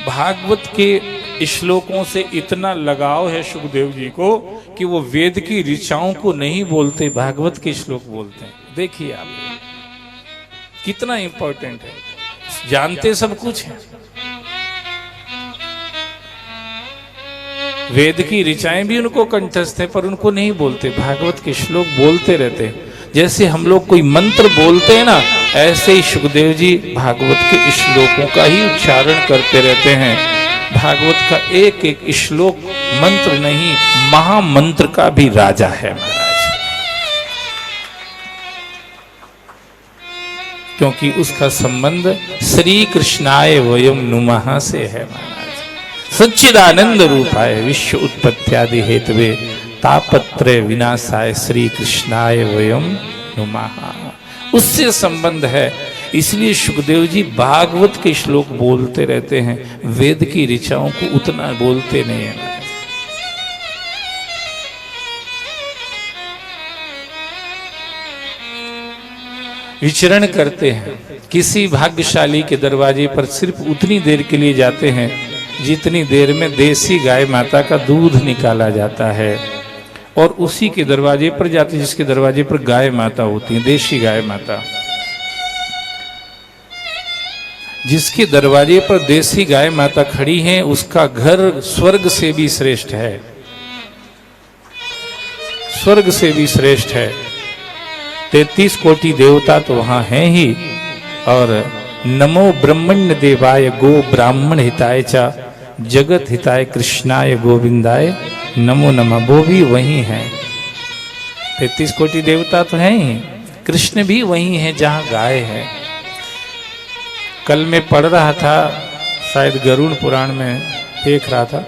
भागवत के श्लोकों से इतना लगाव है सुखदेव जी को कि वो वेद की ऋचाओं को नहीं बोलते, भागवत के श्लोक बोलते हैं। देखिए आप कितना इंपॉर्टेंट है, जानते सब कुछ है। वेद की ऋचाएं भी उनको कंठस्थ है पर उनको नहीं बोलते, भागवत के श्लोक बोलते रहते हैं। जैसे हम लोग कोई मंत्र बोलते हैं ना, ऐसे ही सुखदेव जी भागवत के श्लोकों का ही उच्चारण करते रहते हैं। भागवत का एक एक श्लोक मंत्र नहीं, महामंत्र का भी राजा है महाराज, क्योंकि उसका संबंध श्री कृष्णाय वयम नुमः से है महाराज। सच्चिदानंद रूपाय विश्व उत्पत्त्यादि हेतवे तापत्रय विनाशाय श्री कृष्णाय वयम नुमः, उससे संबंध है। इसलिए सुखदेव जी भागवत के श्लोक बोलते रहते हैं, वेद की ऋचाओं को उतना बोलते नहीं है। विचरण करते हैं, किसी भाग्यशाली के दरवाजे पर सिर्फ उतनी देर के लिए जाते हैं जितनी देर में देसी गाय माता का दूध निकाला जाता है, और उसी के दरवाजे पर जाते जिसके दरवाजे पर गाय माता होती है, देशी गाय माता। जिसके दरवाजे पर देसी गाय माता खड़ी हैं उसका घर स्वर्ग से भी श्रेष्ठ है, स्वर्ग से भी श्रेष्ठ है। 33 कोटि देवता तो वहां हैं ही, और नमो ब्रह्मण्य देवाय गो ब्राह्मण हिताय चा जगत हिताय कृष्णाय गोविंदाय नमो नमः, वो भी वही हैं। 33 कोटि देवता तो हैं ही, कृष्ण भी वही है जहां गाय है। कल मैं पढ़ रहा था, शायद गरुड़ पुराण में देख रहा था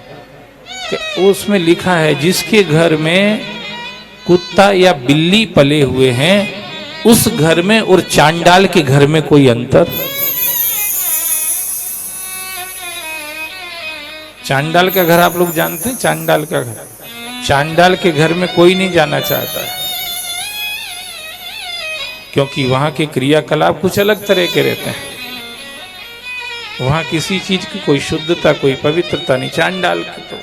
कि उसमें लिखा है जिसके घर में कुत्ता या बिल्ली पले हुए हैं उस घर में और चांडाल के घर में कोई अंतर। चांडाल का घर आप लोग जानते हैं, चांडाल का घर, चांडाल के घर में कोई नहीं जाना चाहता है, क्योंकि वहां के क्रियाकलाप कुछ अलग तरह के रहते हैं। वहां किसी चीज की कोई शुद्धता, कोई पवित्रता नहीं। चांडाल की तो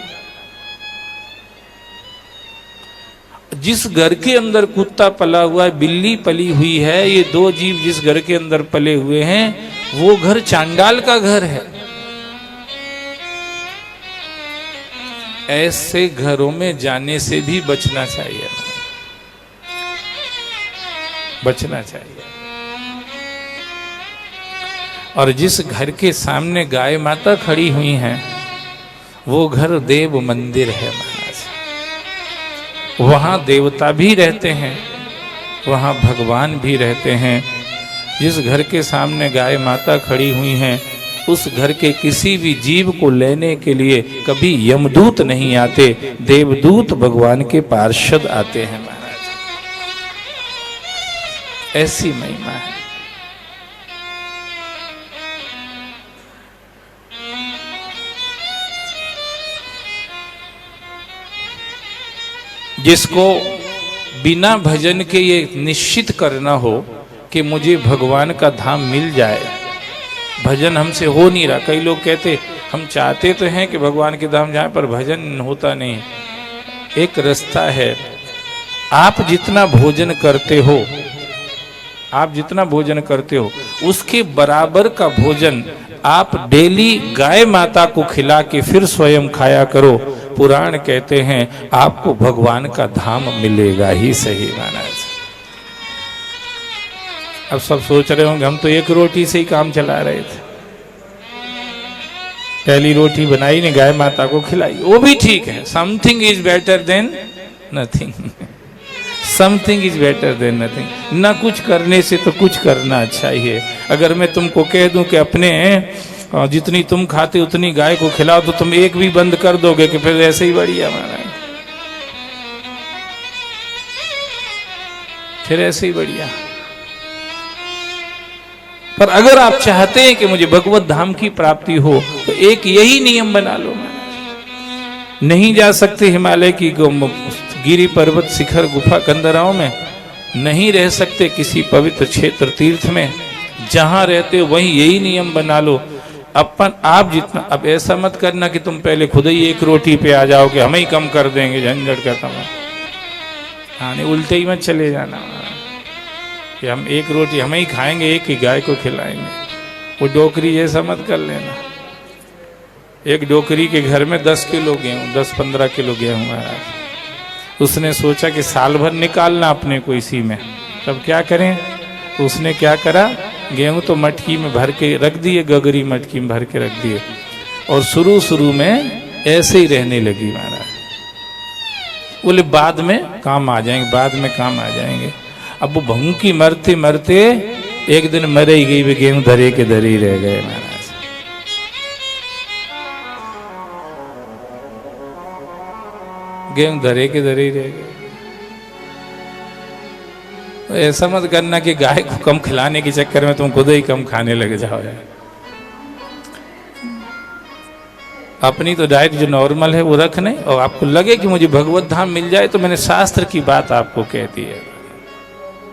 जिस घर के अंदर कुत्ता पला हुआ है, बिल्ली पली हुई है, ये दो जीव जिस घर के अंदर पले हुए हैं वो घर चांडाल का घर है। ऐसे घरों में जाने से भी बचना चाहिए, बचना चाहिए। और जिस घर के सामने गाय माता खड़ी हुई हैं वो घर देव मंदिर है महाराज, वहां देवता भी रहते हैं, वहां भगवान भी रहते हैं। जिस घर के सामने गाय माता खड़ी हुई हैं उस घर के किसी भी जीव को लेने के लिए कभी यमदूत नहीं आते, देवदूत भगवान के पार्षद आते हैं महाराज। ऐसी महिमा है। जिसको बिना भजन के ये निश्चित करना हो कि मुझे भगवान का धाम मिल जाए, भजन हमसे हो नहीं रहा। कई लोग कहते हम चाहते तो हैं कि भगवान के धाम जाए पर भजन होता नहीं। एक रास्ता है, आप जितना भोजन करते हो, आप जितना भोजन करते हो उसके बराबर का भोजन आप डेली गाय माता को खिला के फिर स्वयं खाया करो। पुराण कहते हैं आपको भगवान का धाम मिलेगा ही सही महाराज। अब सब सोच रहे होंगे हम तो एक रोटी से ही काम चला रहे थे, पहली रोटी बनाई ने गाय माता को खिलाई, वो भी ठीक है। Something is better than nothing, something is better than nothing. न कुछ करने से तो कुछ करना अच्छा ही है। अगर मैं तुमको कह दूं कि अपने जितनी तुम खाते उतनी गाय को खिलाओ तो तुम एक भी बंद कर दोगे कि फिर ऐसे ही बढ़िया महाराज, फिर ऐसे ही बढ़िया। पर अगर आप चाहते हैं कि मुझे भगवत धाम की प्राप्ति हो तो एक यही नियम बना लो। नहीं जा सकते हिमालय की गिरी पर्वत शिखर गुफा कंदराओं में, नहीं रह सकते किसी पवित्र क्षेत्र तीर्थ में, जहां रहते हो वहीं यही नियम बना लो अपन आप जितना, अब ऐसा मत करना कि तुम पहले खुद ही एक रोटी पे आ जाओ कि हम ही कम कर देंगे, झंझट का तमाम। हाँ नहीं, उल्टे ही मत चले जाना कि हम एक रोटी हम ही खाएंगे, एक ही गाय को खिलाएंगे। वो डोकरी जैसा मत कर लेना। एक डोकरी के घर में 10 किलो गेहूँ, 10-15 किलो गेहूँ है। उसने सोचा कि साल भर निकालना अपने को इसी में, तब क्या करें। तो उसने क्या करा, गेहूँ तो मटकी में भर के रख दिए, गगरी मटकी में भर के रख दिए, और शुरू में ऐसे ही रहने लगी महाराज। बोले बाद में काम आ जाएंगे, बाद में काम आ जाएंगे। अब वो भूखी मरते मरते एक दिन मरे ही गई, वे गेहूँ धरे के धरे ही रह गए महाराज। गेहूँ धरे के धरे ही रह गए। ऐसा मत करना कि गाय को कम खिलाने के चक्कर में तुम खुद ही कम खाने लग जाओ यार। अपनी तो डाइट जो नॉर्मल है वो रखने, और आपको लगे कि मुझे भगवत धाम मिल जाए, तो मैंने शास्त्र की बात आपको कहती है।